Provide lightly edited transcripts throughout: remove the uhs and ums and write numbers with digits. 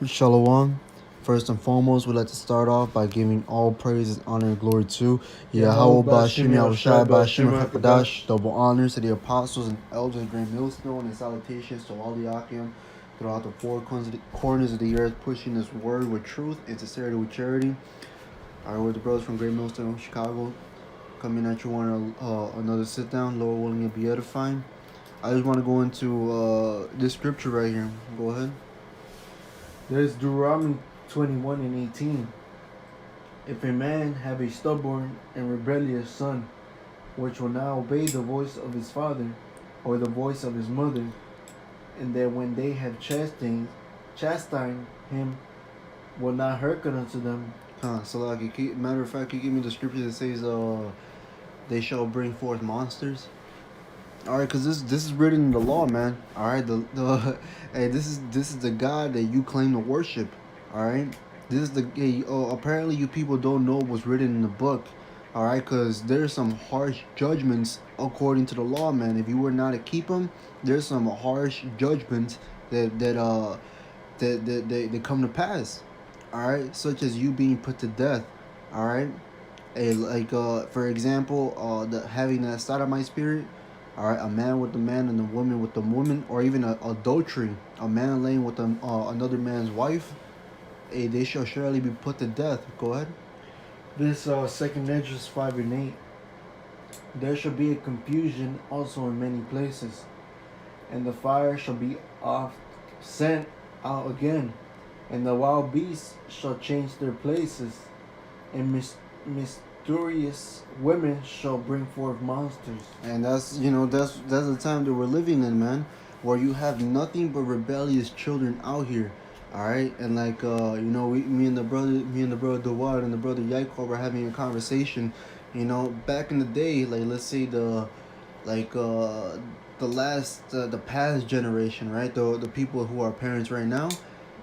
Shalom. First and foremost, we'd like to start off by giving all praise, honor, and glory to Yahweh Bashim Yahushai Bashim Hakadash. Double honors to the apostles and elders of Great Millstone, and salutations to all the Akim throughout the four corners of the earth, pushing this word with truth and sincerity with charity. All right, we're the brothers from Great Millstone, Chicago, coming at you on another sit down. Lord willing, to be edifying. I just want to go into this scripture right here. Go ahead. There's Deuteronomy 21 and 18. If a man have a stubborn and rebellious son, which will not obey the voice of his father or the voice of his mother, and that when they have chastened him, will not hearken unto them. So like, matter of fact, you give me the scripture that says, they shall bring forth monsters. All right, cause this is written in the law, man. All right, the hey, this is the God that you claim to worship. All right, this is the apparently you people don't know what's written in the book. All right, cause there's some harsh judgments according to the law, man. If you were not to keep them, there's some harsh judgments that come to pass. All right, such as you being put to death. All right, for example, the having that sodomite spirit. All right, a man with a man and a woman with a woman, or even adultery, a man laying with another man's wife, they shall surely be put to death. Go ahead. This 2nd Esdras 5 and 8. There shall be a confusion also in many places, and the fire shall be oft sent out again, and the wild beasts shall change their places, and mysterious women shall bring forth monsters. And that's the time that we're living in, man, where you have nothing but rebellious children out here. All right, and like me and the brother Dawad and the brother Yaakov were having a conversation. Back in the day, like let's say the past generation, right? The people who are parents right now,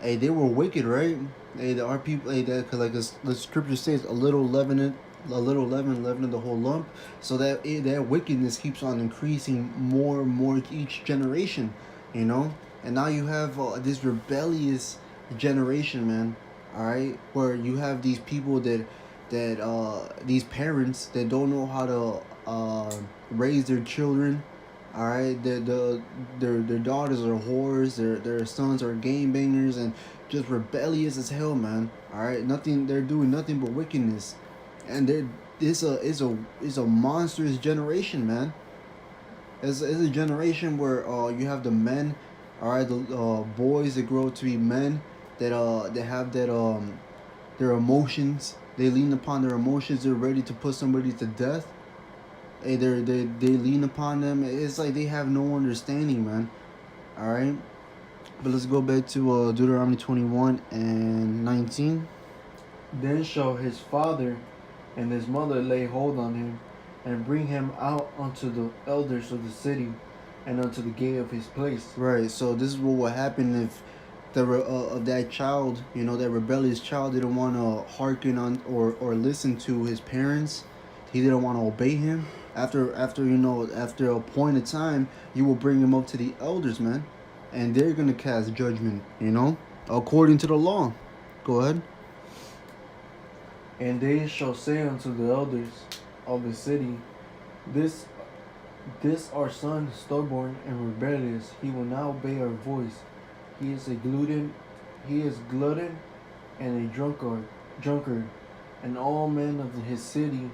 hey, they were wicked, right? Hey, there are people, hey, that cause like the scripture says, a little leaven leavening the whole lump. So that wickedness keeps on increasing more and more each generation, And now you have this rebellious generation, man. All right, where you have these people that these parents that don't know how to raise their children. All right, their daughters are whores, their sons are game bangers, and just rebellious as hell, man. All right, they're doing nothing but wickedness, and it's a monstrous generation, man. It's a generation where you have the men, all right, the boys that grow up to be men that have their emotions. They lean upon their emotions. They're ready to put somebody to death. Hey, they lean upon them. It's like they have no understanding, man. All right, but let's go back to Deuteronomy 21 and 19. Then shall his father and his mother lay hold on him, and bring him out unto the elders of the city, and unto the gate of his place. Right. So this is what will happen if of that child, that rebellious child, didn't want to hearken on or listen to his parents. He didn't want to obey him. After a point of time, you will bring him up to the elders, man, and they're gonna cast judgment, according to the law. Go ahead. And they shall say unto the elders of the city, This our son is stubborn and rebellious. He will not obey our voice. He is glutton and a drunkard, and all men of his city,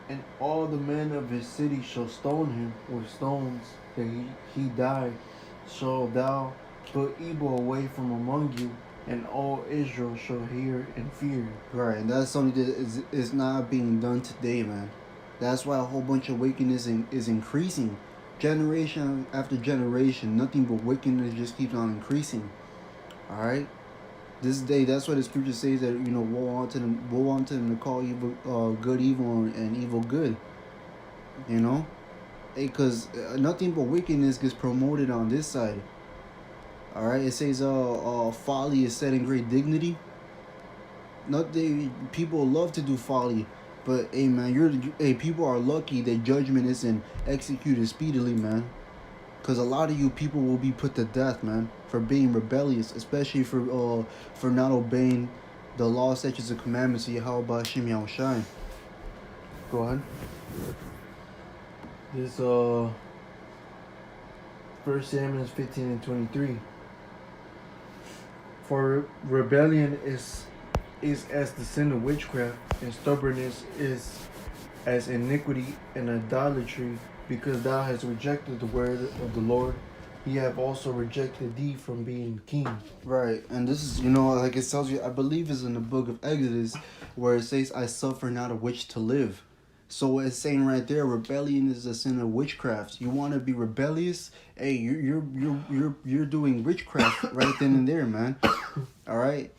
and all the men of his city shall stone him with stones, that he die. Shall thou put evil away from among you, and all Israel shall hear and fear. Right, and that's something that is not being done today, man. That's why a whole bunch of wickedness is increasing. Generation after generation, nothing but wickedness just keeps on increasing. All right? This day, that's why the scripture says that, woe unto them to call evil good evil and evil good. Because nothing but wickedness gets promoted on this side. All right, it says folly is set in great dignity. People love to do folly, but hey, man, people are lucky that judgment isn't executed speedily, man. Because a lot of you people will be put to death, man. for being rebellious, especially for not obeying the law, statutes, and commandments of Yahweh Hashem Yahushai. Go ahead. This First Samuel 15:23. For rebellion is as the sin of witchcraft, and stubbornness is as iniquity and idolatry, because thou hast rejected the word of the Lord. He have also rejected thee from being king. Right, and this is, like it tells you, I believe it's in the book of Exodus, where it says, I suffer not of which to live. So it's saying right there, rebellion is a sin of witchcraft. You want to be rebellious? Hey, you're doing witchcraft right then and there, man. All right,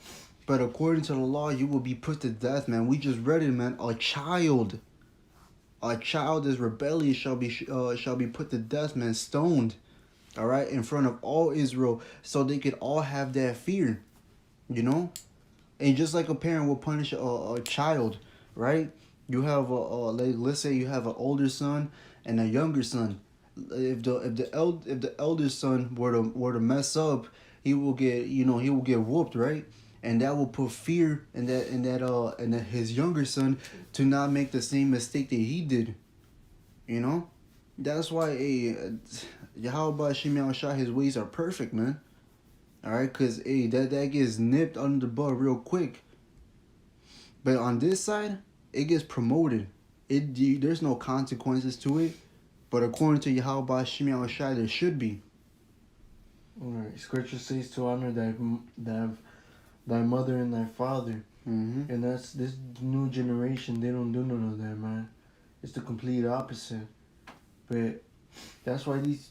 but according to the law, you will be put to death, man. We just read it, man. A child is rebellious shall be put to death, man, stoned. All right, in front of all Israel, so they could all have that fear, And just like a parent will punish a child, right? You have let's say you have an older son and a younger son. If the elder son were to mess up, he will get whooped, right? And that will put fear in that his younger son to not make the same mistake that he did. That's why Yahweh Hashem Yahushua, his ways are perfect, man. Alright, cause that gets nipped under the bud real quick. But on this side, it gets promoted. There's no consequences to it. But according to Yahweh Hashem Yahushua, there should be. Alright, scripture says to honor thy mother and thy father. Mm-hmm. And that's this new generation, they don't do none of that, man. It's the complete opposite. But that's why these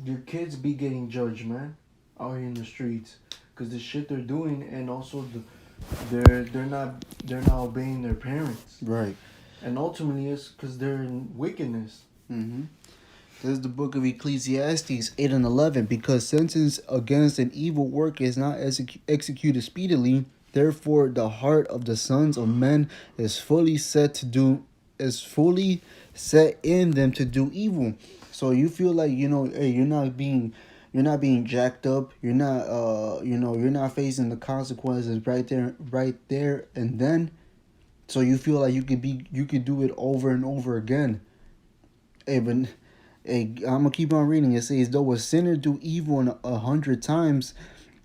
your kids be getting judged, man, out here in the streets, cause the shit they're doing, and also they're not obeying their parents, right? And ultimately it's cause they're in wickedness. Mm-hmm. This is the book of Ecclesiastes 8:11. Because sentence against an evil work is not executed speedily, therefore the heart of the sons of men is fully set in them to do evil. So you feel like hey, you're not being jacked up. You're not facing the consequences right there and then. So you feel like you could do it over and over again. Hey, but I'm gonna keep on reading. It says, though a sinner do evil 100 times,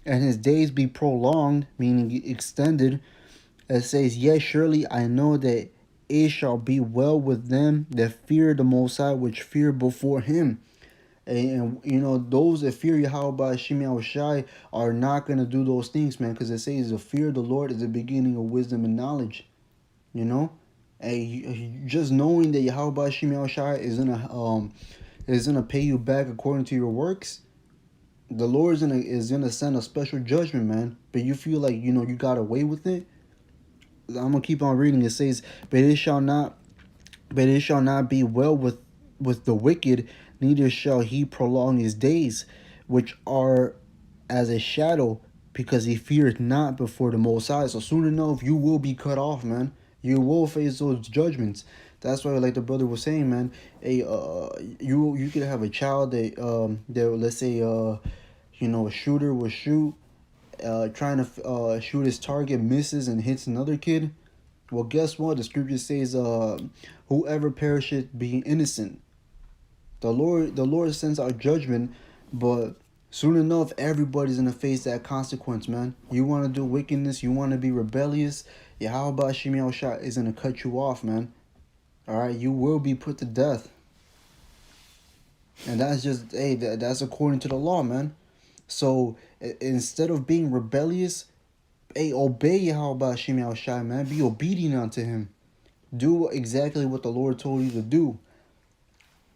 and his days be prolonged, meaning extended, it says, yes, surely I know that it shall be well with them that fear the Most High, which fear before Him. And those that fear Yahweh Hashem Yahushai are not gonna do those things, man, because it says the fear of the Lord is the beginning of wisdom and knowledge. And just knowing that Yahweh Hashem Yahushai is gonna pay you back according to your works, the Lord is gonna send a special judgment, man. But you feel like you got away with it. I'm gonna keep on reading. It says, but it shall not be well with the wicked, neither shall he prolong his days, which are as a shadow, because he feareth not before the Most High. So soon enough, you will be cut off, man. You will face those judgments. That's why, like the brother was saying, man. You could have a child that let's say a shooter will shoot, trying to shoot his target, misses and hits another kid. Well, guess what? The scripture says, whoever perisheth being innocent. The Lord sends out judgment, but soon enough, everybody's gonna face that consequence, man. You want to do wickedness, you want to be rebellious, Yahweh Hashem Yahushua is gonna cut you off, man. All right, you will be put to death, and that's just that's according to the law, man. So instead of being rebellious, obey Yahweh Hashem Yahushua, man. Be obedient unto Him. Do exactly what the Lord told you to do.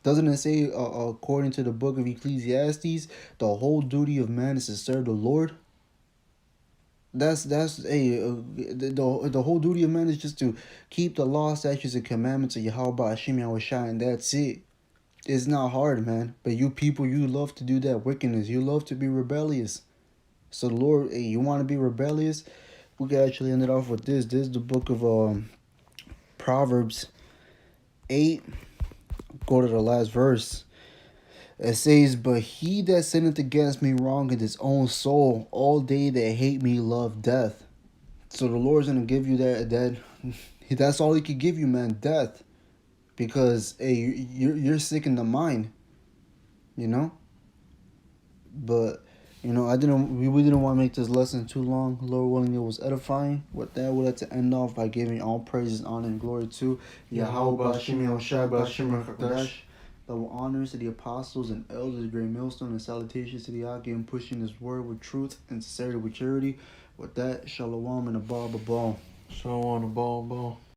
Doesn't it say, according to the book of Ecclesiastes, the whole duty of man is to serve the Lord? The whole duty of man is just to keep the law, statutes, and commandments of Yahweh Hashem Yahushua, and that's it. It's not hard, man. But you people, you love to do that wickedness. You love to be rebellious. So the Lord, you want to be rebellious? We can actually end it off with this. This is the book of Proverbs 8. Go to the last verse. It says, but he that sinneth against me wrongeth his own soul. All they that hate me love death. So the Lord's gonna give you that that's all he could give you, man, death. Because hey, you're sick in the mind, you know? But we didn't want to make this lesson too long. Lord willing, it was edifying. With that, we'd like to end off by giving all praises, honor, and glory to Yahweh Bashim Yahushua Bashim Hakadosh. Double honors to the apostles and elders, great millstone, and salutations to the Akim pushing his word with truth and sincerity with charity. With that, shalom and a ball. So on the ball.